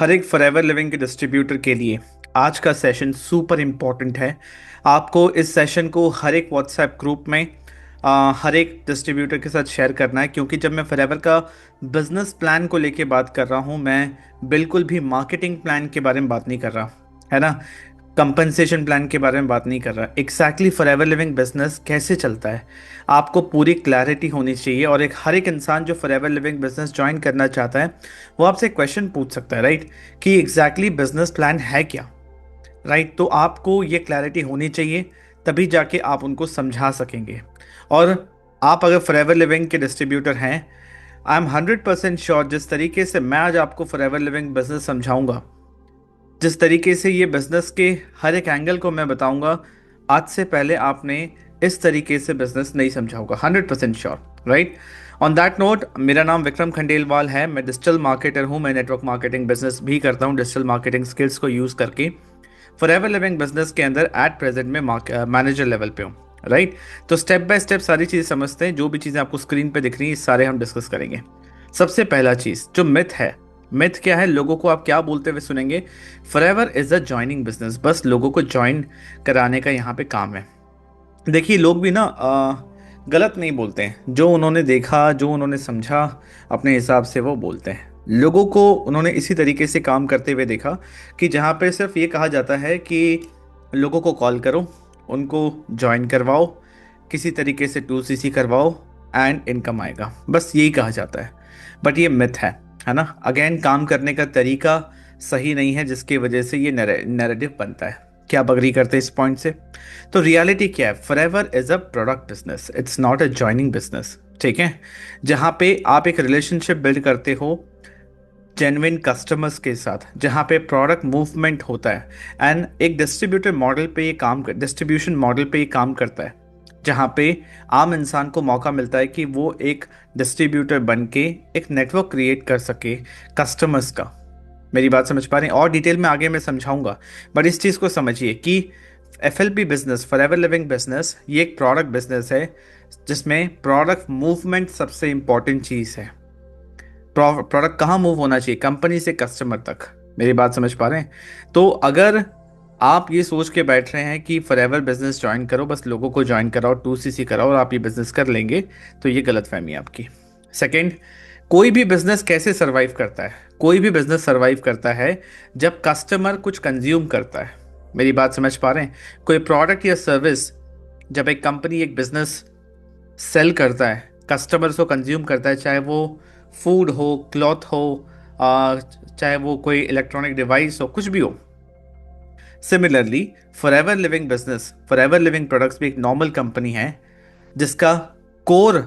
हर एक forever living के distributor के लिए आज का सेशन सुपर इम्पोर्टेंट है। आपको इस सेशन को हर एक व्हाट्सएप ग्रुप में हर एक डिस्ट्रीब्यूटर के साथ शेयर करना है, क्योंकि जब मैं फॉरएवर का बिजनेस प्लान को लेके बात कर रहा हूँ, मैं बिल्कुल भी मार्केटिंग प्लान के बारे में बात नहीं कर रहा, है ना। कंपनसेशन प्लान के बारे में बात नहीं कर रहा। एग्जैक्टली फॉरएवर लिविंग बिजनेस कैसे चलता है आपको पूरी क्लैरिटी होनी चाहिए। और हर एक इंसान जो फॉरएवर लिविंग बिजनेस ज्वाइन करना चाहता है वो आपसे क्वेश्चन पूछ सकता है, राइट, कि एग्जैक्टली बिजनेस प्लान है क्या। राइट, तो आपको ये क्लैरिटी होनी चाहिए, तभी जाके आप उनको समझा सकेंगे। और आप अगर फॉरएवर लिविंग के डिस्ट्रीब्यूटर हैं, आई एम 100% श्योर जिस तरीके से मैं आज आपको फॉरएवर लिविंग बिजनेस समझाऊंगा, जिस तरीके से ये बिजनेस के हर एक एंगल को मैं बताऊंगा, आज से पहले आपने इस तरीके से बिजनेस नहीं समझा होगा। 100% sure, right. On that note, मेरा नाम विक्रम खंडेलवाल है। मैं डिजिटल मार्केटर हूं। मैं नेटवर्क मार्केटिंग बिजनेस भी करता हूं डिजिटल मार्केटिंग स्किल्स को यूज करके। फॉरएवर लिविंग बिजनेस के अंदर एट प्रेजेंट में मैनेजर लेवल पे हूँ, राइट। तो स्टेप बाय स्टेप सारी चीजें समझते हैं। जो भी चीजें आपको स्क्रीन पे दिख रही हैं सारे हम डिस्कस करेंगे। सबसे पहला चीज जो मिथ है, मिथ क्या है, लोगों को आप क्या बोलते हुए सुनेंगे, forever is a joining business. बस लोगों को ज्वाइन कराने का यहाँ पे काम है। देखिए, लोग भी ना गलत नहीं बोलते हैं। जो उन्होंने देखा, जो उन्होंने समझा, अपने हिसाब से वो बोलते हैं। लोगों को उन्होंने इसी तरीके से काम करते हुए देखा कि जहाँ पे सिर्फ ये कहा जाता है कि लोगों को कॉल करो, उनको ज्वाइन करवाओ, किसी तरीके से 2CC करवाओ एंड इनकम आएगा, बस यही कहा जाता है। बट ये मिथ है ना। अगेन, काम करने का तरीका सही नहीं है, जिसकी वजह से ये नैरेटिव बनता है। क्या आप अग्री करते हैं इस पॉइंट से? तो रियलिटी क्या है, forever is a product business, it's not a joining business. ठीक है, जहां पे आप एक रिलेशनशिप बिल्ड करते हो जेन्युइन कस्टमर्स के साथ, जहां पे प्रोडक्ट मूवमेंट होता है। एंड एक डिस्ट्रीब्यूटर मॉडल पे ये काम कर डिस्ट्रीब्यूशन मॉडल पे ये काम करता है, जहां पे आम इंसान को मौका मिलता है कि वो एक डिस्ट्रीब्यूटर बन के एक नेटवर्क क्रिएट कर सके कस्टमर्स का। मेरी बात समझ पा रहे हैं? और डिटेल में आगे मैं समझाऊंगा, बट इस चीज़ को समझिए कि FLB business, forever living business, ये एक प्रोडक्ट बिजनेस है जिसमें प्रोडक्ट मूवमेंट सबसे इंपॉर्टेंट चीज़ है। प्रोडक्ट कहाँ मूव होना चाहिए? कंपनी से कस्टमर तक। मेरी बात समझ पा रहे हैं? तो अगर आप ये सोच के बैठ रहे हैं कि फॉरएवर बिजनेस ज्वाइन करो, बस लोगों को ज्वाइन कराओ, 2CC कराओ और आप ये बिजनेस कर लेंगे, तो ये गलत फहमी है आपकी। सेकेंड, कोई भी बिजनेस कैसे सरवाइव करता है? कोई भी बिजनेस सरवाइव करता है जब कस्टमर कुछ कंज्यूम करता है। मेरी बात समझ पा रहे हैं? कोई प्रोडक्ट या सर्विस जब एक कंपनी, एक बिजनेस सेल करता है, कस्टमर्स को कंज्यूम करता है, चाहे वो फूड हो, क्लॉथ हो, चाहे वो कोई इलेक्ट्रॉनिक डिवाइस हो, कुछ भी हो। Similarly forever living business, forever living products भी एक नॉर्मल कंपनी है जिसका कोर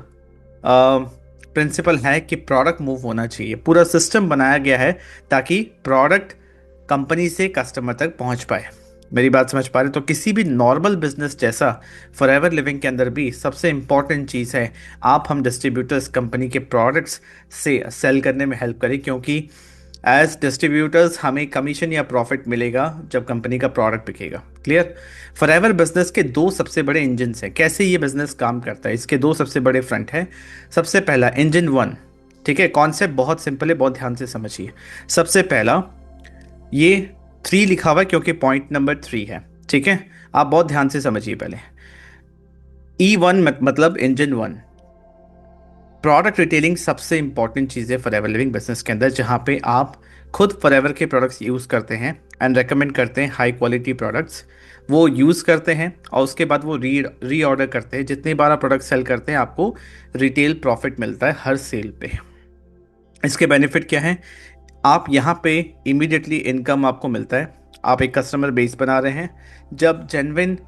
प्रिंसिपल है कि प्रोडक्ट मूव होना चाहिए। पूरा सिस्टम बनाया गया है ताकि प्रोडक्ट कंपनी से कस्टमर तक पहुंच पाए। मेरी बात समझ पा रहे? तो किसी भी नॉर्मल बिजनेस जैसा फॉरएवर लिविंग के अंदर भी सबसे इंपॉर्टेंट चीज़ है, आप हम डिस्ट्रीब्यूटर्स कंपनी के प्रोडक्ट्स से सेल करने में हेल्प करें, क्योंकि एज डिस्ट्रीब्यूटर्स हमें कमीशन या प्रॉफिट मिलेगा जब कंपनी का प्रोडक्ट बिकेगा। क्लियर? फॉरएवर बिजनेस के दो सबसे बड़े इंजन हैं। कैसे ये बिजनेस काम करता है, इसके दो सबसे बड़े फ्रंट हैं। सबसे पहला इंजन 1, ठीक है, कॉन्सेप्ट बहुत सिंपल है, बहुत ध्यान से समझिए। सबसे पहला, ये 3 लिखा हुआ है क्योंकि पॉइंट नंबर 3 है, ठीक है। आप बहुत ध्यान से समझिए पहले। E1 मतलब इंजन 1। प्रोडक्ट रिटेलिंग सबसे इंपॉर्टेंट चीज़ है फॉरएवर लिविंग बिजनेस के अंदर, जहां पे आप खुद फॉरएवर के प्रोडक्ट्स यूज़ करते हैं एंड रेकमेंड करते हैं हाई क्वालिटी प्रोडक्ट्स। वो यूज़ करते हैं और उसके बाद वो री ऑर्डर करते हैं। जितनी बार आप प्रोडक्ट सेल करते हैं आपको रिटेल प्रॉफिट मिलता है हर सेल पे। इसके बेनिफिट क्या है? आप यहाँ पे इमीडिएटली इनकम आपको मिलता है। आप एक कस्टमर बेस बना रहे हैं। जब genuine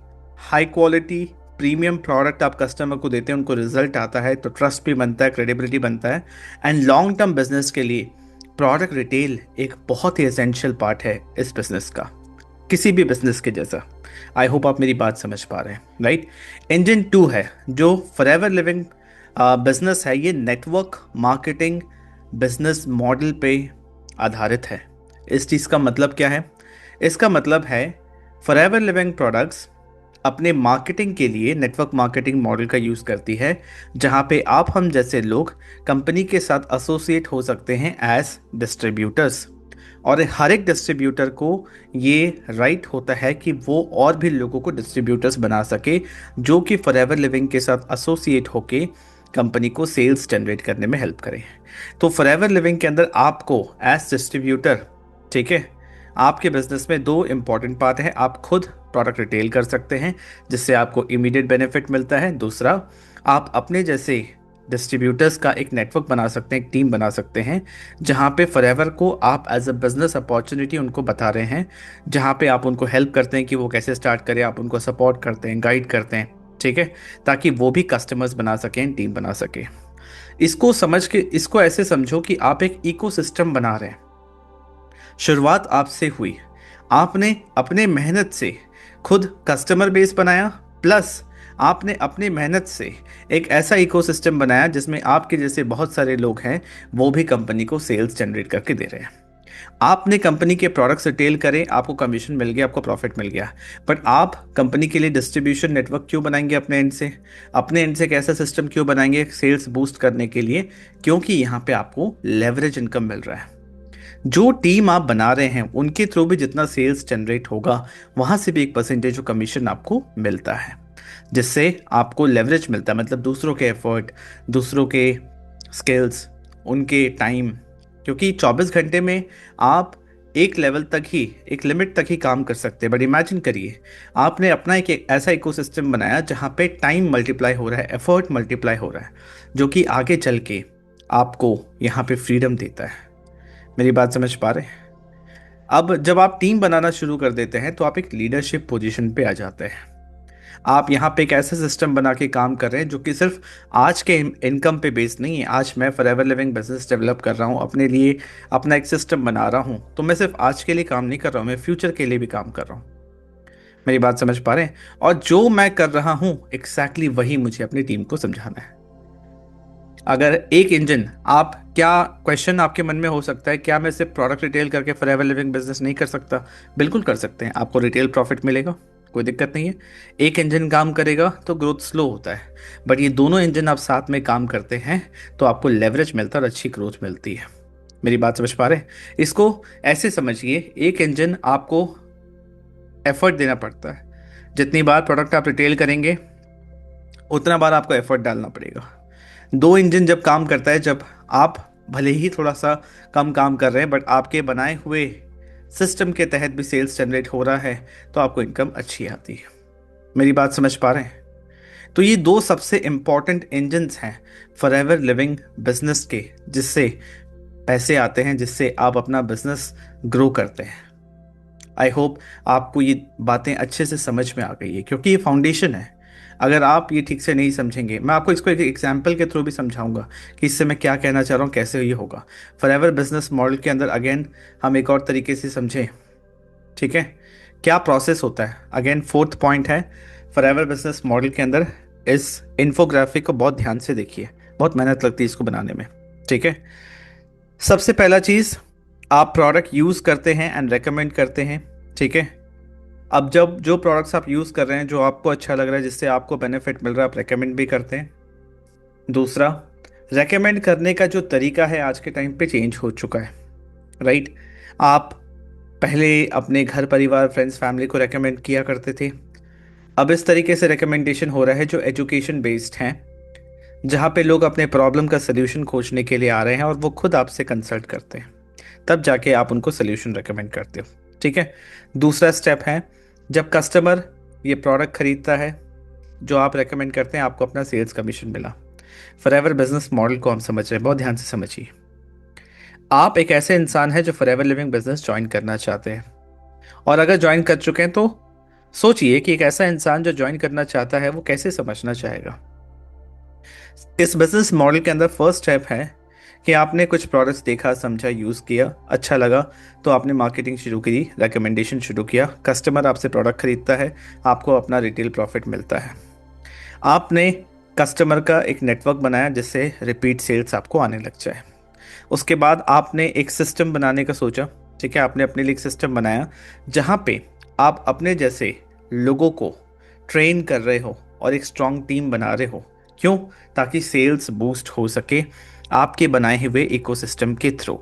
high quality premium product आप कस्टमर को देते हैं, उनको रिजल्ट आता है, तो ट्रस्ट भी बनता है, क्रेडिबिलिटी बनता है। एंड लॉन्ग टर्म बिजनेस के लिए प्रोडक्ट रिटेल एक बहुत ही एसेंशियल पार्ट है इस बिजनेस का, किसी भी बिजनेस के जैसा। आई होप आप मेरी बात समझ पा रहे हैं, राइट। इंजन 2 है जो फॉरएवर लिविंग बिजनेस है, ये नेटवर्क मार्केटिंग बिजनेस मॉडल पे आधारित है। इस चीज़ का मतलब क्या है? इसका मतलब है फॉरएवर लिविंग प्रोडक्ट्स अपने मार्केटिंग के लिए नेटवर्क मार्केटिंग मॉडल का यूज़ करती है, जहां पे आप हम जैसे लोग कंपनी के साथ एसोसिएट हो सकते हैं एज डिस्ट्रीब्यूटर्स। और हर एक डिस्ट्रीब्यूटर को ये राइट होता है कि वो और भी लोगों को डिस्ट्रीब्यूटर्स बना सके जो कि फॉरएवर लिविंग के साथ एसोसिएट होके कंपनी को सेल्स जनरेट करने में हेल्प करें। तो फॉरएवर लिविंग के अंदर आपको एज डिस्ट्रीब्यूटर, ठीक है, आपके बिजनेस में दो इंपॉर्टेंट पार्ट है। आप खुद प्रोडक्ट रिटेल कर सकते हैं जिससे आपको इमीडिएट बेनिफिट मिलता है। दूसरा, आप अपने जैसे डिस्ट्रीब्यूटर्स का एक नेटवर्क बना सकते हैं, एक टीम बना सकते हैं, जहां पे फॉरएवर को आप एज अ बिजनेस अपॉर्चुनिटी उनको बता रहे हैं, जहां पे आप उनको हेल्प करते हैं कि वो कैसे स्टार्ट करें, आप उनको सपोर्ट करते हैं, गाइड करते हैं, ठीक है, ताकि वो भी कस्टमर्स बना सकें, टीम बना सके। इसको समझ के इसको ऐसे समझो कि आप एक इकोसिस्टम बना रहे हैं। शुरुआत आपसे हुई, आपने अपने मेहनत से खुद कस्टमर बेस बनाया, प्लस आपने अपनी मेहनत से एक ऐसा इकोसिस्टम बनाया जिसमें आपके जैसे बहुत सारे लोग हैं, वो भी कंपनी को सेल्स जनरेट करके दे रहे हैं। आपने कंपनी के प्रोडक्ट्स रिटेल करें, आपको कमीशन मिल गया, आपको प्रॉफिट मिल गया, बट आप कंपनी के लिए डिस्ट्रीब्यूशन नेटवर्क क्यों बनाएंगे अपने एंड से? अपने एंड से एक ऐसा सिस्टम क्यों बनाएंगे सेल्स बूस्ट करने के लिए? क्योंकि यहाँ पे आपको लेवरेज इनकम मिल रहा है। जो टीम आप बना रहे हैं उनके थ्रू भी जितना सेल्स जनरेट होगा, वहां से भी एक परसेंटेज कमीशन आपको मिलता है, जिससे आपको लेवरेज मिलता है। मतलब दूसरों के एफर्ट, दूसरों के स्किल्स, उनके टाइम, क्योंकि 24 घंटे में आप एक लेवल तक ही, एक लिमिट तक ही काम कर सकते हैं। बट इमेजिन करिए, आपने अपना एक ऐसा इकोसिस्टम बनाया जहां पे टाइम मल्टीप्लाई हो रहा है, एफर्ट मल्टीप्लाई हो रहा है, जो कि आगे चल के आपको यहाँ पे फ्रीडम देता है। मेरी बात समझ पा रहे हैं? अब जब आप टीम बनाना शुरू कर देते हैं तो आप एक लीडरशिप पोजीशन पे आ जाते हैं। आप यहाँ पे एक ऐसा सिस्टम बना के काम कर रहे हैं जो कि सिर्फ आज के इनकम पे बेस्ड नहीं है। आज मैं फॉरएवर लिविंग बिजनेस डेवलप कर रहा हूँ, अपने लिए अपना एक सिस्टम बना रहा हूँ, तो मैं सिर्फ आज के लिए काम नहीं कर रहा हूँ, मैं फ्यूचर के लिए भी काम कर रहा हूँ। मेरी बात समझ पा रहे हैं? और जो मैं कर रहा हूँ एग्जैक्टली वही मुझे अपनी टीम को समझाना है। अगर एक इंजन, आप क्या क्वेश्चन आपके मन में हो सकता है, क्या मैं सिर्फ प्रोडक्ट रिटेल करके फॉरएवर लिविंग बिजनेस नहीं कर सकता? बिल्कुल कर सकते हैं, आपको रिटेल प्रॉफिट मिलेगा, कोई दिक्कत नहीं है। एक इंजन काम करेगा तो ग्रोथ स्लो होता है, बट ये दोनों इंजन आप साथ में काम करते हैं तो आपको लेवरेज मिलता है और अच्छी ग्रोथ मिलती है। मेरी बात समझ पा रहे हैं? इसको ऐसे समझिए, एक इंजन आपको एफर्ट देना पड़ता है। जितनी बार प्रोडक्ट आप रिटेल करेंगे उतना बार आपको एफर्ट डालना पड़ेगा। दो इंजन जब काम करता है, जब आप भले ही थोड़ा सा कम काम कर रहे हैं बट आपके बनाए हुए सिस्टम के तहत भी सेल्स जनरेट हो रहा है, तो आपको इनकम अच्छी आती है। मेरी बात समझ पा रहे हैं? तो ये दो सबसे इंपॉर्टेंट इंजन्स हैं फॉरएवर लिविंग बिजनेस के, जिससे पैसे आते हैं, जिससे आप अपना बिजनेस ग्रो करते हैं। आई होप आपको ये बातें अच्छे से समझ में आ गई है, क्योंकि ये फाउंडेशन है। अगर आप ये ठीक से नहीं समझेंगे, मैं आपको इसको एक एग्जाम्पल के थ्रू भी समझाऊंगा कि इससे मैं क्या कहना चाह रहा हूँ, कैसे ये होगा। फॉरएवर बिजनेस मॉडल के अंदर अगेन हम एक और तरीके से समझें, ठीक है, क्या प्रोसेस होता है। अगेन फोर्थ पॉइंट है फॉरएवर बिजनेस मॉडल के अंदर, इस इन्फोग्राफिक को बहुत ध्यान से देखिए, बहुत मेहनत लगती है इसको बनाने में, ठीक है। सबसे पहला चीज, आप प्रोडक्ट यूज करते हैं एंड रेकमेंड करते हैं, ठीक है। अब जब जो प्रोडक्ट्स आप यूज कर रहे हैं, जो आपको अच्छा लग रहा है, जिससे आपको बेनिफिट मिल रहा है, आप रेकमेंड भी करते हैं। दूसरा, रेकमेंड करने का जो तरीका है आज के टाइम पे चेंज हो चुका है, राइट। आप पहले अपने घर परिवार, फ्रेंड्स, फैमिली को रेकमेंड किया करते थे। अब इस तरीके से रिकमेंडेशन हो रहा है जो एजुकेशन बेस्ड हैं, जहाँ पे लोग अपने प्रॉब्लम का सल्यूशन खोजने के लिए आ रहे हैं और वो खुद आपसे कंसल्ट करते हैं, तब जाके आप उनको सल्यूशन रेकमेंड करते हो, ठीक है। दूसरा स्टेप है, जब कस्टमर ये प्रोडक्ट खरीदता है जो आप रेकमेंड करते हैं, आपको अपना सेल्स कमीशन मिला। फॉरएवर बिजनेस मॉडल को हम समझ रहे हैं, बहुत ध्यान से समझिए। आप एक ऐसे इंसान हैं जो फॉरएवर लिविंग बिजनेस ज्वाइन करना चाहते हैं, और अगर ज्वाइन कर चुके हैं तो सोचिए कि एक ऐसा इंसान जो ज्वाइन करना चाहता है वो कैसे समझना चाहेगा। इस बिजनेस मॉडल के अंदर फर्स्ट स्टेप है कि आपने कुछ प्रोडक्ट्स देखा, समझा, यूज़ किया, अच्छा लगा, तो आपने मार्केटिंग शुरू की, रेकमेंडेशन शुरू किया, कस्टमर आपसे प्रोडक्ट खरीदता है, आपको अपना रिटेल प्रॉफिट मिलता है। आपने कस्टमर का एक नेटवर्क बनाया जिससे रिपीट सेल्स आपको आने लग जाए। उसके बाद आपने एक सिस्टम बनाने का सोचा, ठीक है, आपने अपने लिए एक सिस्टम बनाया जहाँ पे आप अपने जैसे लोगों को ट्रेन कर रहे हो और एक स्ट्रॉन्ग टीम बना रहे हो। क्यों? ताकि सेल्स बूस्ट हो सके आपके बनाए हुए इकोसिस्टम के थ्रू।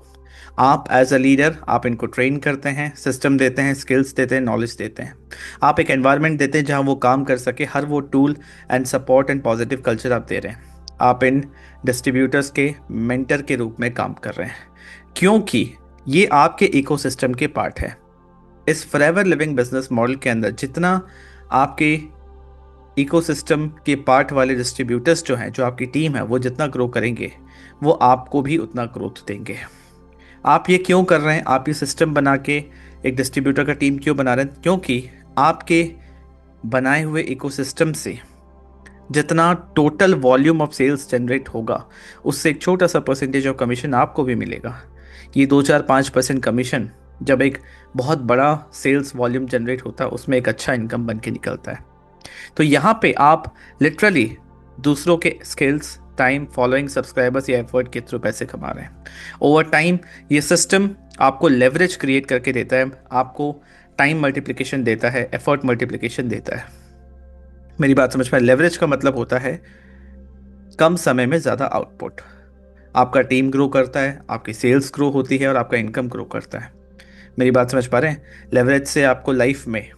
आप एज अ लीडर आप इनको ट्रेन करते हैं, सिस्टम देते हैं, स्किल्स देते हैं, नॉलेज देते हैं। आप एक एनवायरनमेंट देते हैं जहां वो काम कर सके, हर वो tool and support and positive culture आप दे रहे हैं। आप इन डिस्ट्रीब्यूटर्स के मेंटर के रूप में काम कर रहे हैं, क्योंकि ये आपके इकोसिस्टम के पार्ट है। इस फॉरएवर लिविंग बिजनेस मॉडल के अंदर जितना आपके इकोसिस्टम के पार्ट वाले डिस्ट्रीब्यूटर्स जो हैं, जो आपकी टीम है, वो जितना ग्रो करेंगे, वो आपको भी उतना ग्रोथ देंगे। आप ये क्यों कर रहे हैं? आप ये सिस्टम बना के एक डिस्ट्रीब्यूटर का टीम क्यों बना रहे हैं? क्योंकि आपके बनाए हुए इकोसिस्टम से जितना total volume of sales generate होगा, उससे एक छोटा सा परसेंटेज ऑफ कमीशन आपको भी मिलेगा। ये 2 4 5% कमीशन जब एक बहुत बड़ा सेल्स वॉल्यूम जनरेट होता है, उसमें एक अच्छा इनकम बन के निकलता है। तो यहाँ पे आप लिटरली दूसरों के स्किल्स, टाइम, फॉलोइंग, सब्सक्राइबर्स या एफर्ट के थ्रू पैसे कमा रहे हैं। ओवर टाइम ये सिस्टम आपको लेवरेज क्रिएट करके देता है, आपको टाइम मल्टीप्लिकेशन देता है, एफर्ट मल्टीप्लिकेशन देता है। मेरी बात समझ में? लेवरेज का मतलब होता है कम समय में ज़्यादा आउटपुट। आपका टीम ग्रो करता है, आपकी सेल्स ग्रो होती है और आपका इनकम ग्रो करता है। मेरी बात समझ पा रहे हैं? लेवरेज से आपको लाइफ में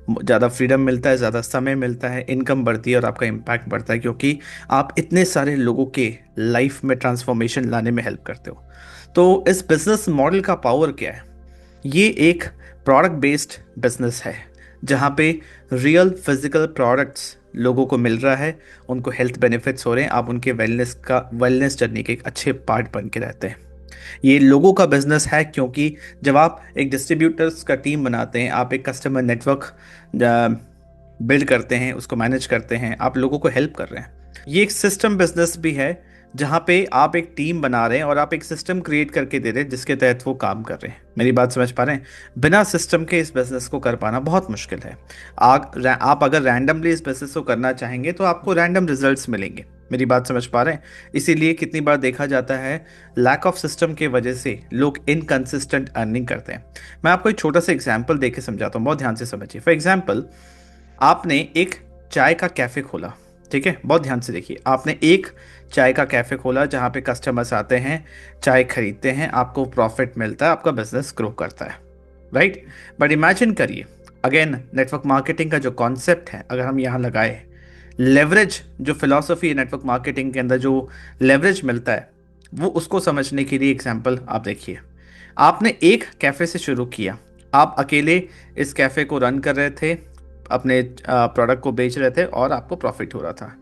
ज़्यादा फ्रीडम मिलता है, ज़्यादा समय मिलता है, इनकम बढ़ती है और आपका इम्पैक्ट बढ़ता है, क्योंकि आप इतने सारे लोगों के लाइफ में ट्रांसफॉर्मेशन लाने में हेल्प करते हो। तो इस बिजनेस मॉडल का पावर क्या है? ये एक प्रोडक्ट बेस्ड बिजनेस है, जहाँ पे रियल फिजिकल प्रोडक्ट्स लोगों को मिल रहा है, उनको हेल्थ बेनिफिट्स हो रहे हैं, आप उनके वेलनेस जर्नी के एक अच्छे पार्ट बन के रहते हैं। ये लोगों का बिजनेस है, क्योंकि जब आप एक डिस्ट्रीब्यूटर्स का टीम बनाते हैं, आप एक कस्टमर नेटवर्क बिल्ड करते हैं, उसको मैनेज करते हैं, आप लोगों को हेल्प कर रहे हैं। ये एक सिस्टम बिजनेस भी है, जहाँ पे आप एक टीम बना रहे हैं और आप एक सिस्टम क्रिएट करके दे रहे हैं जिसके तहत वो काम कर रहे हैं। मेरी बात समझ पा रहे हैं? बिना सिस्टम के इस बिजनेस को कर पाना बहुत मुश्किल है। आप अगर रैंडमली इस बिजनेस को करना चाहेंगे तो आपको रैंडम रिजल्ट्स मिलेंगे। मेरी बात समझ पा रहे हैं? इसीलिए कितनी बार देखा जाता है लैक ऑफ सिस्टम की वजह से लोग इनकंसिस्टेंट अर्निंग करते हैं। मैं आपको एक छोटा सा एग्जांपल देके समझाता हूँ, बहुत ध्यान से समझिए। फॉर एग्जांपल, आपने एक चाय का कैफे खोला, ठीक है? बहुत ध्यान से देखिए, आपने एक चाय का कैफे खोला जहाँ पे कस्टमर्स आते हैं, चाय खरीदते हैं, आपको प्रॉफिट मिलता है, आपका बिजनेस ग्रो करता है, राइट? बट इमेजिन करिए, अगेन नेटवर्क मार्केटिंग का जो कॉन्सेप्ट है अगर हम यहाँ लगाए, लेवरेज जो फिलॉसफी है नेटवर्क मार्केटिंग के अंदर, जो लेवरेज मिलता है, वो उसको समझने के लिए एग्जांपल आप देखिए। आपने एक कैफ़े से शुरू किया, आप अकेले इस कैफ़े को रन कर रहे थे, अपने प्रोडक्ट को बेच रहे थे और आपको प्रॉफिट हो रहा था।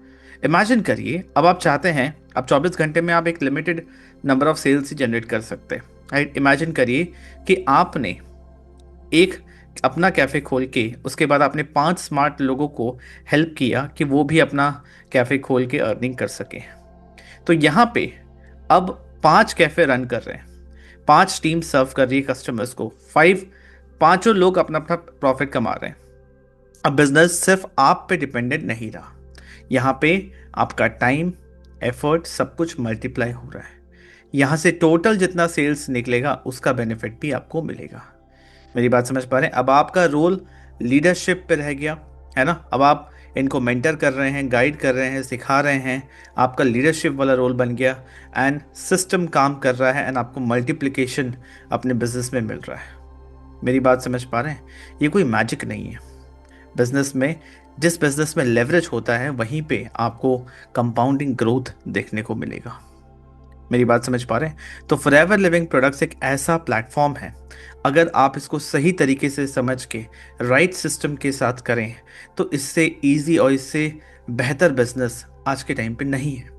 इमेजिन करिए, अब आप चाहते हैं अब 24 घंटे में आप एक लिमिटेड नंबर ऑफ सेल्स ही जनरेट कर सकते हैं, राइट? इमेजिन करिए कि आपने एक अपना कैफ़े खोल के उसके बाद आपने 5 स्मार्ट लोगों को हेल्प किया कि वो भी अपना कैफ़े खोल के अर्निंग कर सके। तो यहाँ पे अब 5 कैफ़े रन कर रहे हैं, 5 टीम सर्व कर रही है कस्टमर्स को, पांचों लोग अपना अपना प्रॉफिट कमा रहे हैं। अब बिजनेस सिर्फ आप पे डिपेंडेंट नहीं रहा, यहाँ पे आपका टाइम, एफर्ट, सब कुछ मल्टीप्लाई हो रहा है। यहाँ से टोटल जितना सेल्स निकलेगा उसका बेनिफिट भी आपको मिलेगा। मेरी बात समझ पा रहे हैं? अब आपका रोल लीडरशिप पे रह गया, है ना? अब आप इनको मेंटर कर रहे हैं, गाइड कर रहे हैं, सिखा रहे हैं, आपका लीडरशिप वाला रोल बन गया, एंड सिस्टम काम कर रहा है, एंड आपको मल्टीप्लिकेशन अपने बिजनेस में मिल रहा है। मेरी बात समझ पा रहे हैं? ये कोई मैजिक नहीं है। बिजनेस में, जिस बिजनेस में लेवरेज होता है, वहीं पे आपको कंपाउंडिंग ग्रोथ देखने को मिलेगा। मेरी बात समझ पा रहे हैं? तो फॉरएवर लिविंग प्रोडक्ट्स एक ऐसा प्लेटफॉर्म है, अगर आप इसको सही तरीके से समझ के राइट सिस्टम के साथ करें, तो इससे इजी और इससे बेहतर बिजनेस आज के टाइम पे नहीं है।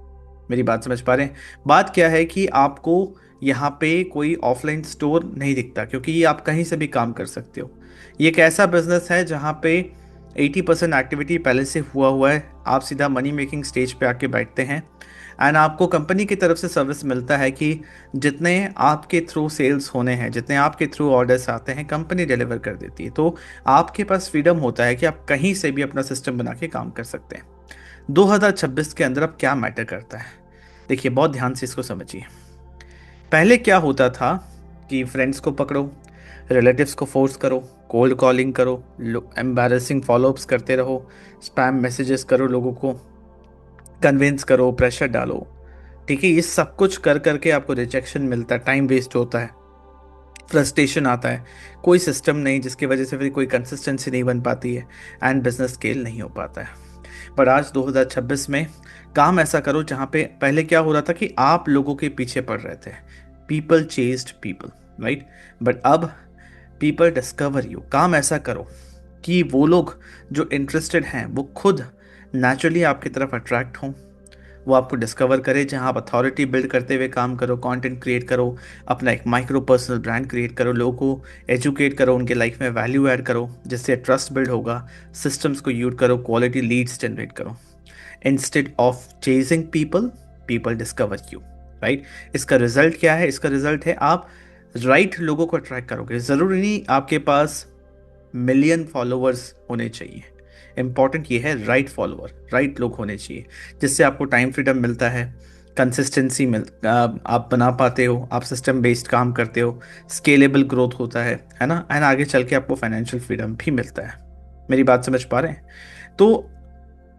मेरी बात समझ पा रहे हैं? बात क्या है कि आपको यहाँ पे कोई ऑफलाइन स्टोर नहीं दिखता, क्योंकि ये आप कहीं से भी काम कर सकते हो। ये एक ऐसा बिजनेस है जहाँ पे 80% एक्टिविटी पहले से हुआ है, आप सीधा मनी मेकिंग स्टेज पे आके बैठते हैं, एंड आपको कंपनी की तरफ से सर्विस मिलता है कि जितने आपके थ्रू सेल्स होने हैं, जितने आपके थ्रू ऑर्डर्स आते हैं, कंपनी डिलीवर कर देती है। तो आपके पास फ्रीडम होता है कि आप कहीं से भी अपना सिस्टम बना के काम कर सकते हैं। 2026 के अंदर अब क्या मैटर करता है, देखिए बहुत ध्यान से इसको समझिए। पहले क्या होता था कि फ्रेंड्स को पकड़ो, रिलेटिव्स को फोर्स करो, कोल्ड कॉलिंग करो, एम्बैरेसिंग फॉलोअप्स करते रहो, स्पैम मैसेजेस करो, लोगों को कन्विंस करो, प्रेशर डालो, ठीक है? ये सब कुछ कर करके आपको रिजेक्शन मिलता है, टाइम वेस्ट होता है। फ्रस्ट्रेशन आता है, कोई सिस्टम नहीं, जिसकी वजह से फिर कोई कंसिस्टेंसी नहीं बन पाती है एंड बिजनेस स्केल नहीं हो पाता है। पर आज 2026 में काम ऐसा करो जहाँ पे पहले क्या हो रहा था कि आप लोगों के पीछे पड़ रहे थे, people chased people, right, but अब पीपल डिस्कवर यू। काम ऐसा करो कि वो लोग जो इंटरेस्टेड हैं वो खुद नेचुरली आपकी तरफ अट्रैक्ट हों, वो आपको डिस्कवर करे, जहाँ आप अथॉरिटी बिल्ड करते हुए काम करो, कंटेंट क्रिएट करो, अपना एक माइक्रो पर्सनल ब्रांड क्रिएट करो, लोगों को एजुकेट करो, उनके लाइफ में वैल्यू ऐड करो, जिससे ट्रस्ट बिल्ड होगा, सिस्टम्स को यूज करो, क्वालिटी लीड्स जनरेट करो। Instead of chasing people, people discover you, right. इसका रिजल्ट क्या है? इसका रिजल्ट है आप राइट लोगों को अट्रैक्ट करोगे। ज़रूरी नहीं आपके पास मिलियन फॉलोअर्स होने चाहिए, इंपॉर्टेंट ये है राइट फॉलोअर, राइट लोग होने चाहिए, जिससे आपको टाइम फ्रीडम मिलता है, कंसिस्टेंसी आप बना पाते हो, आप सिस्टम बेस्ड काम करते हो, स्केलेबल ग्रोथ होता है ना, एंड आगे चल के आपको फाइनेंशियल फ्रीडम भी मिलता है। मेरी बात समझ पा रहे हैं? तो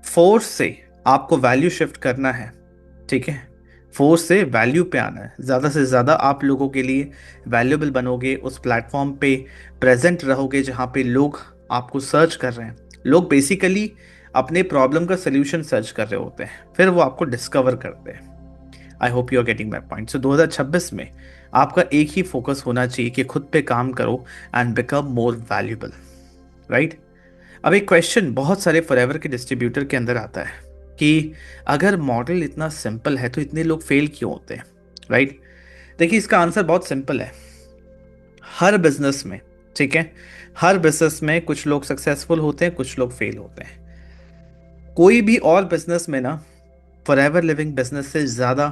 फोर्स से आपको वैल्यू शिफ्ट करना है, ठीक है, फोर्स से वैल्यू पे आना है, ज़्यादा से ज़्यादा आप लोगों के लिए वैल्यूबल बनोगे, उस प्लेटफॉर्म पे प्रेजेंट रहोगे जहाँ पे लोग आपको सर्च कर रहे हैं। लोग बेसिकली अपने प्रॉब्लम का सोल्यूशन सर्च कर रहे होते हैं, फिर वो आपको डिस्कवर करते हैं। I hope you are getting my point. So 2026 में आपका एक ही फोकस होना चाहिए कि खुद पे काम करो and become more valuable, right. अब एक क्वेश्चन बहुत सारे फॉरएवर के डिस्ट्रीब्यूटर के अंदर आता है कि अगर मॉडल इतना सिंपल है तो इतने लोग फेल क्यों होते हैं, राइट। देखिए, इसका आंसर बहुत सिंपल है। हर बिजनेस में, ठीक है, हर बिजनेस में कुछ लोग सक्सेसफुल होते हैं, कुछ लोग फेल होते हैं। कोई भी और बिजनेस में ना फॉरएवर लिविंग बिजनेस से ज़्यादा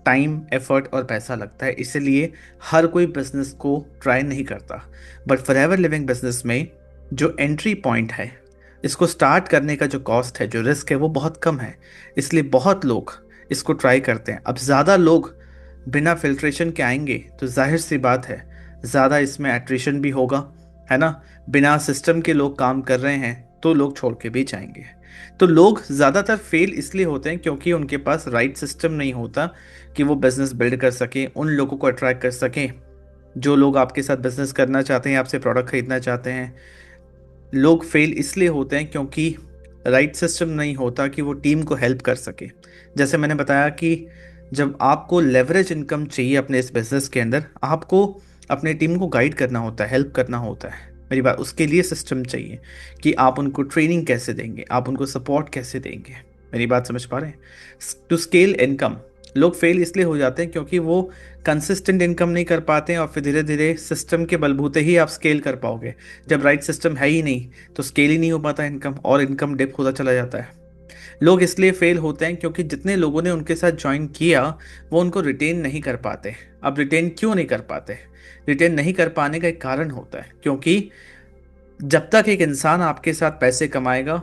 टाइम, एफर्ट और पैसा लगता है, इसलिए हर कोई बिजनेस को ट्राई नहीं करता। बट फॉरएवर लिविंग बिजनेस में जो एंट्री पॉइंट है, इसको स्टार्ट करने का जो कॉस्ट है, जो रिस्क है, वो बहुत कम है, इसलिए बहुत लोग इसको ट्राई करते हैं। अब ज़्यादा लोग बिना फिल्ट्रेशन के आएंगे तो जाहिर सी बात है ज़्यादा इसमें एट्रिशन भी होगा, है ना। बिना सिस्टम के लोग काम कर रहे हैं तो लोग छोड़ के भी जाएंगे। तो लोग ज़्यादातर फेल इसलिए होते हैं क्योंकि उनके पास राइट सिस्टम नहीं होता कि वो बिजनेस बिल्ड कर सकें, उन लोगों को अट्रैक्ट कर सकें जो लोग आपके साथ बिजनेस करना चाहते हैं, आपसे प्रोडक्ट खरीदना चाहते हैं। लोग फेल इसलिए होते हैं क्योंकि राइट सिस्टम नहीं होता कि वो टीम को हेल्प कर सके। जैसे मैंने बताया कि जब आपको लेवरेज इनकम चाहिए अपने इस बिजनेस के अंदर, आपको अपने टीम को गाइड करना होता है, हेल्प करना होता है। मेरी बात, उसके लिए सिस्टम चाहिए कि आप उनको ट्रेनिंग कैसे देंगे, आप उनको सपोर्ट कैसे देंगे। मेरी बात समझ पा रहे हैं? टू स्केल इनकम लोग फेल इसलिए हो जाते हैं क्योंकि वो कंसिस्टेंट इनकम नहीं कर पाते हैं, और फिर धीरे धीरे सिस्टम के बलबूते ही आप स्केल कर पाओगे। जब राइट सिस्टम है ही नहीं तो स्केल ही नहीं हो पाता इनकम, और इनकम डिप होता चला जाता है। लोग इसलिए फेल होते हैं क्योंकि जितने लोगों ने उनके साथ ज्वाइन किया वो उनको रिटेन नहीं कर पाते। अब रिटेन क्यों नहीं कर पाते? रिटेन नहीं कर पाने का एक कारण होता है क्योंकि जब तक एक इंसान आपके साथ पैसे कमाएगा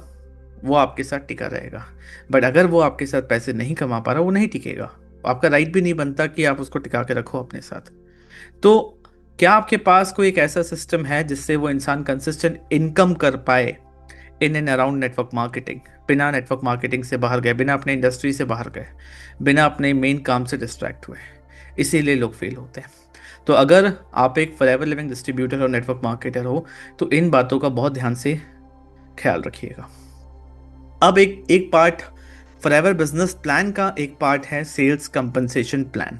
वो आपके साथ टिका रहेगा, बट अगर वो आपके साथ पैसे नहीं कमा पा रहा, वो नहीं टिकेगा। आपका राइट भी नहीं बनता कि आप उसको टिका के रखो अपने साथ। तो क्या आपके पास कोई एक ऐसा सिस्टम है जिससे वो इंसान कंसिस्टेंट इनकम कर पाए in and around network marketing? बिना नेटवर्क मार्केटिंग से बाहर गए, बिना अपने इंडस्ट्री से बाहर गए, बिना अपने मेन काम से डिस्ट्रैक्ट हुए, इसीलिए लोग फेल होते हैं। तो अगर आप एक फॉरएवर लिविंग डिस्ट्रीब्यूटर और नेटवर्क मार्केटर हो तो इन बातों का बहुत ध्यान से ख्याल रखिएगा। अब एक एक पार्ट फॉरएवर बिजनेस प्लान का एक पार्ट है सेल्स कंपनसेशन प्लान।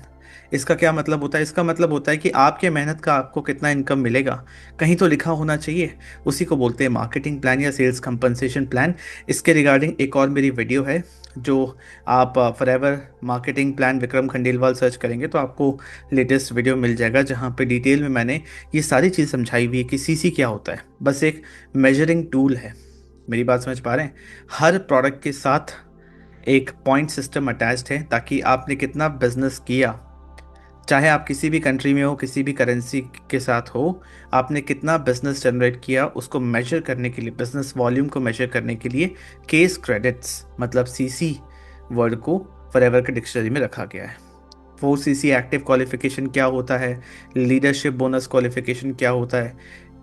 इसका क्या मतलब होता है? इसका मतलब होता है कि आपके मेहनत का आपको कितना इनकम मिलेगा, कहीं तो लिखा होना चाहिए। उसी को बोलते हैं मार्केटिंग प्लान या सेल्स कंपनसेशन प्लान। इसके रिगार्डिंग एक और मेरी वीडियो है, जो आप forever marketing plan Vikram Khandelwal search करेंगे तो आपको लेटेस्ट वीडियो मिल जाएगा, जहाँ पे डिटेल में मैंने ये सारी चीज़ समझाई हुई है कि सीसी क्या होता है। बस एक मेजरिंग टूल है। मेरी बात समझ पा रहे हैं? हर प्रोडक्ट के साथ एक पॉइंट सिस्टम अटैच्ड है ताकि आपने कितना बिजनेस किया, चाहे आप किसी भी कंट्री में हो, किसी भी करेंसी के साथ हो, आपने कितना बिजनेस जनरेट किया उसको मेजर करने के लिए, बिजनेस वॉल्यूम को मेजर करने के लिए केस क्रेडिट्स मतलब सीसी वर्ड को फॉरएवर के डिक्शनरी में रखा गया है। 4CC एक्टिव क्वालिफिकेशन क्या होता है, लीडरशिप बोनस क्वालिफिकेशन क्या होता है,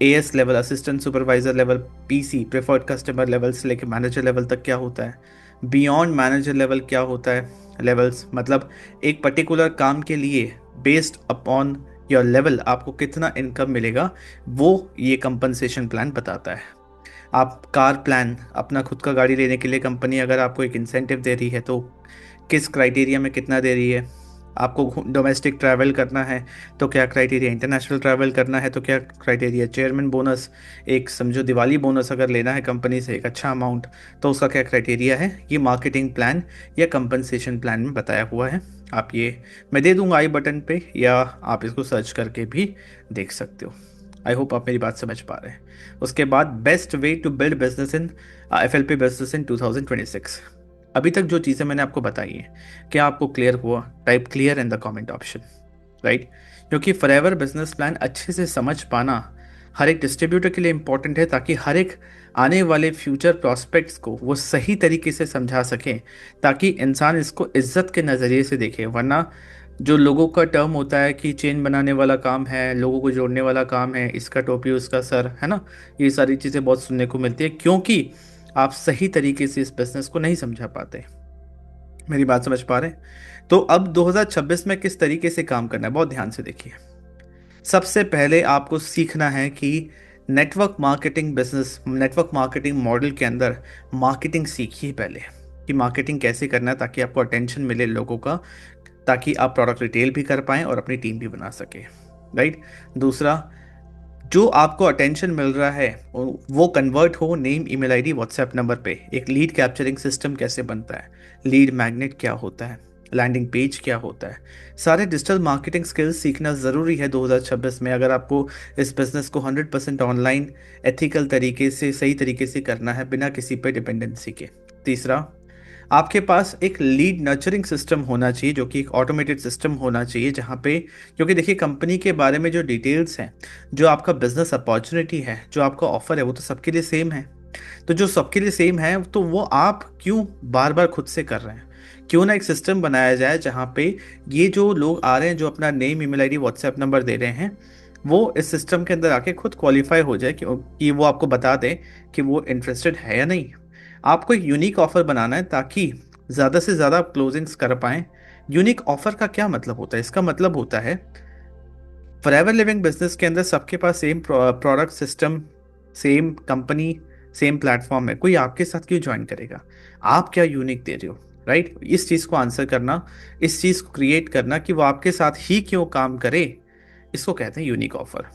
as level, assistant supervisor level, PC preferred customer level से लेकर मैनेजर लेवल तक क्या होता है, बियॉन्ड मैनेजर लेवल क्या होता है। लेवल्स मतलब एक पर्टिकुलर काम के लिए बेस्ड अपॉन योर लेवल, आपको कितना इनकम मिलेगा, वो ये कंपनसेशन प्लान बताता है। आप कार प्लान, अपना खुद का गाड़ी लेने के लिए कंपनी अगर आपको एक इंसेंटिव दे रही है तो किस क्राइटेरिया में कितना दे रही है। आपको डोमेस्टिक ट्रैवल करना है तो क्या क्राइटेरिया, इंटरनेशनल ट्रैवल करना है तो क्या क्राइटेरिया, चेयरमैन बोनस, एक समझो दिवाली बोनस अगर लेना है कंपनी से एक अच्छा अमाउंट, तो उसका क्या क्राइटेरिया है, ये मार्केटिंग प्लान या कंपनसेशन प्लान में बताया हुआ है। आप ये मैं दे दूंगा आई बटन पे, या आप इसको सर्च करके भी देख सकते हो। आई होप आप मेरी बात समझ पा रहे हैं। उसके बाद best way to build business in FLP business in 2026। अभी तक जो चीज़ें मैंने आपको बताई हैं, क्या आपको क्लियर हुआ? Type clear in the comment option, right. क्योंकि फॉरएवर बिजनेस प्लान अच्छे से समझ पाना हर एक डिस्ट्रीब्यूटर के लिए इंपॉर्टेंट है, ताकि हर एक आने वाले फ्यूचर प्रॉस्पेक्ट्स को वो सही तरीके से समझा सकें, ताकि इंसान इसको इज्जत के नज़रिए से देखे। वरना जो लोगों का टर्म होता है कि चेन बनाने वाला काम है, लोगों को जोड़ने वाला काम है, इसका टोपी उसका सर, है ना, ये सारी चीज़ें बहुत सुनने को मिलती है, क्योंकि आप सही तरीके से इस बिजनेस को नहीं समझा पाते। मेरी बात समझ पा रहे हैं? तो अब 2026 में किस तरीके से काम करना है, बहुत ध्यान से देखिए। सबसे पहले आपको सीखना है कि network marketing business, network marketing model के अंदर मार्केटिंग सीखिए पहले, कि मार्केटिंग कैसे करना है ताकि आपको अटेंशन मिले लोगों का, ताकि आप प्रोडक्ट रिटेल भी कर पाएं और अपनी टीम भी बना सके, राइट। दूसरा, जो आपको अटेंशन मिल रहा है वो कन्वर्ट हो name, email ID, WhatsApp number पे। एक लीड कैप्चरिंग सिस्टम कैसे बनता है, लीड मैग्नेट क्या होता है, लैंडिंग पेज क्या होता है, सारे डिजिटल मार्केटिंग स्किल्स सीखना ज़रूरी है 2026 में, अगर आपको इस बिज़नेस को 100% ऑनलाइन एथिकल तरीके से, सही तरीके से करना है बिना किसी पे डिपेंडेंसी के। तीसरा, आपके पास एक लीड नर्चरिंग सिस्टम होना चाहिए, जो कि एक ऑटोमेटेड सिस्टम होना चाहिए, जहाँ पे, क्योंकि देखिए कंपनी के बारे में जो डिटेल्स हैं, जो आपका बिजनेस अपॉर्चुनिटी है, जो आपका ऑफर है, वो तो सबके लिए सेम है। तो जो सबके लिए सेम है तो वो आप क्यों बार बार खुद से कर रहे हैं? क्यों ना एक सिस्टम बनाया जाए जहाँ पे ये जो लोग आ रहे हैं, जो अपना name, email ID, WhatsApp number दे रहे हैं, वो इस सिस्टम के अंदर आके खुद क्वालिफाई हो जाए, कि वो आपको बता दें कि वो इंटरेस्टेड है या नहीं। आपको एक यूनिक ऑफर बनाना है ताकि ज़्यादा से ज़्यादा आप क्लोजिंग्स कर पाएँ। यूनिक ऑफर का क्या मतलब होता है? इसका मतलब होता है फॉरएवर लिविंग बिजनेस के अंदर सबके पास same product system, same company, same platform है, कोई आपके साथ क्यों ज्वाइन करेगा? आप क्या यूनिक दे रहे हो, राइट? इस चीज़ को आंसर करना, इस चीज़ को क्रिएट करना कि वो आपके साथ ही क्यों काम करे, इसको कहते हैं यूनिक ऑफर।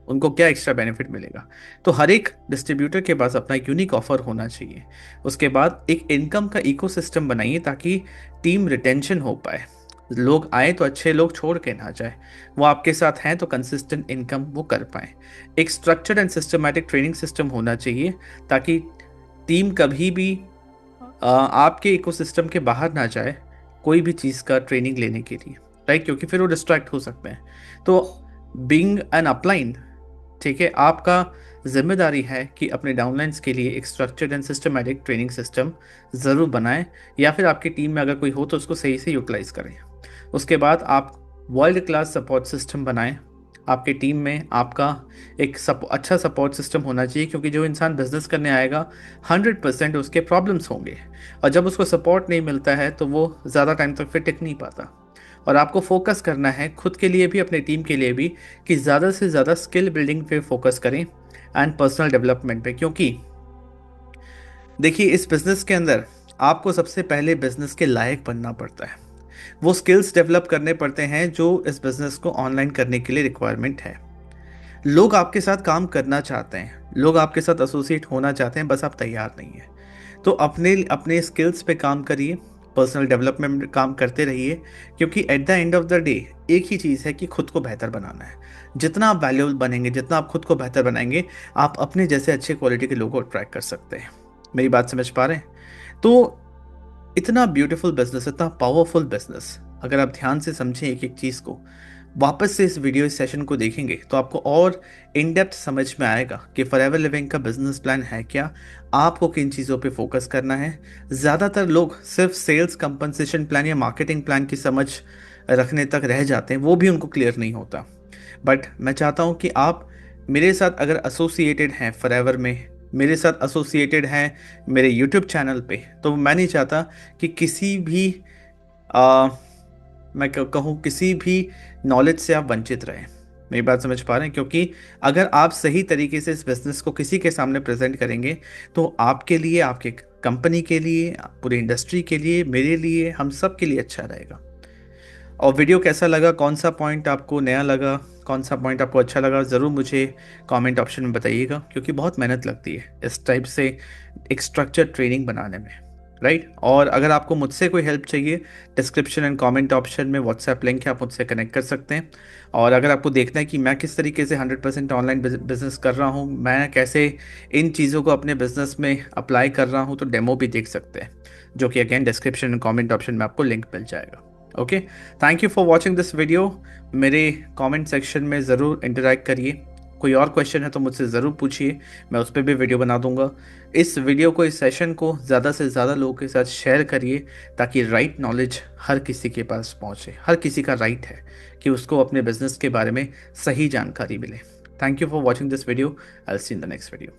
उनको क्या एक्स्ट्रा बेनिफिट मिलेगा? तो हर एक डिस्ट्रीब्यूटर के पास अपना एक यूनिक ऑफर होना चाहिए। उसके बाद एक इनकम का इकोसिस्टम बनाइए ताकि टीम रिटेंशन हो पाए। लोग आए तो अच्छे, लोग छोड़ के ना जाए, वो आपके साथ हैं तो कंसिस्टेंट इनकम वो कर पाए। एक structured and systematic training system होना चाहिए ताकि टीम कभी भी आपके इकोसिस्टम के बाहर ना जाए कोई भी चीज़ का ट्रेनिंग लेने के लिए, राइट, क्योंकि फिर वो डिस्ट्रैक्ट हो सकते हैं। तो बीइंग एन अपलाइन, ठीक है, आपका जिम्मेदारी है कि अपने डाउनलाइंस के लिए एक structured and systematic training system ज़रूर बनाएं, या फिर आपकी टीम में अगर कोई हो तो उसको सही से यूटिलाइज करें। उसके बाद आप वर्ल्ड क्लास सपोर्ट सिस्टम बनाएं। आपके टीम में आपका एक अच्छा सपोर्ट सिस्टम होना चाहिए, क्योंकि जो इंसान बिजनेस करने आएगा 100% उसके प्रॉब्लम्स होंगे, और जब उसको सपोर्ट नहीं मिलता है तो वो ज़्यादा टाइम तक फिर टिक नहीं पाता। और आपको फोकस करना है खुद के लिए भी, अपने टीम के लिए भी, कि ज़्यादा से ज़्यादा स्किल बिल्डिंग पे फोकस करें एंड पर्सनल डेवलपमेंट पे। क्योंकि देखिए इस बिज़नेस के अंदर आपको सबसे पहले बिज़नेस के लायक बनना पड़ता है। वो स्किल्स डेवलप करने पड़ते हैं जो इस बिज़नेस को ऑनलाइन करने के लिए रिक्वायरमेंट है। लोग आपके साथ काम करना चाहते हैं, लोग आपके साथ एसोसिएट होना चाहते हैं, बस आप तैयार नहीं हैं। तो अपने अपने स्किल्स पे काम करिए, पर्सनल डेवलपमेंट में काम करते रहिए, क्योंकि at the end of the day एक ही चीज़ है कि खुद को बेहतर बनाना है। जितना आप वैल्यूएबल बनेंगे, जितना आप खुद को बेहतर बनाएंगे, आप अपने जैसे अच्छे क्वालिटी के लोगों को अट्रैक्ट कर सकते हैं। मेरी बात समझ पा रहे हैं? तो इतना ब्यूटीफुल बिजनेस, इतना पावरफुल बिजनेस, अगर आप ध्यान से समझें एक एक चीज़ को, वापस से इस वीडियो, इस सेशन को देखेंगे तो आपको और इन डेप्थ समझ में आएगा कि फॉरएवर लिविंग का बिजनेस प्लान है क्या, आपको किन चीज़ों पे फोकस करना है। ज़्यादातर लोग सिर्फ सेल्स कंपनसेशन प्लान या मार्केटिंग प्लान की समझ रखने तक रह जाते हैं, वो भी उनको क्लियर नहीं होता। बट मैं चाहता हूँ कि आप मेरे साथ अगर एसोसिएटेड हैं फॉरएवर में, मेरे साथ एसोसिएटेड हैं मेरे यूट्यूब चैनल पे, तो मैं नहीं चाहता कि किसी भी मैं कहूँ किसी भी नॉलेज से आप वंचित रहें। मेरी बात समझ पा रहे हैं? क्योंकि अगर आप सही तरीके से इस बिजनेस को किसी के सामने प्रेजेंट करेंगे तो आपके लिए, आपके कंपनी के लिए, पूरी इंडस्ट्री के लिए, मेरे लिए, हम सब के लिए अच्छा रहेगा। और वीडियो कैसा लगा, कौन सा पॉइंट आपको नया लगा, कौन सा पॉइंट आपको अच्छा लगा, ज़रूर मुझे कमेंट ऑप्शन में बताइएगा, क्योंकि बहुत मेहनत लगती है इस टाइप से एक स्ट्रक्चर ट्रेनिंग बनाने में, राइट। और अगर आपको मुझसे कोई हेल्प चाहिए, डिस्क्रिप्शन एंड कमेंट ऑप्शन में व्हाट्सएप लिंक है, आप मुझसे कनेक्ट कर सकते हैं। और अगर आपको देखना है कि मैं किस तरीके से 100% ऑनलाइन बिजनेस कर रहा हूँ, मैं कैसे इन चीज़ों को अपने बिजनेस में अप्लाई कर रहा हूँ, तो डेमो भी देख सकते हैं, जो कि again description and comment option में आपको लिंक मिल जाएगा। Okay, thank you for watching this video. मेरे कमेंट सेक्शन में ज़रूर इंटरेक्ट करिए। कोई और क्वेश्चन है तो मुझसे ज़रूर पूछिए, मैं उस पर भी वीडियो बना दूंगा। इस वीडियो को, इस सेशन को ज़्यादा से ज़्यादा लोगों के साथ शेयर करिए, ताकि राइट नॉलेज हर किसी के पास पहुंचे। हर किसी का राइट है कि उसको अपने बिजनेस के बारे में सही जानकारी मिले। Thank you for watching this video. I will see in the next video.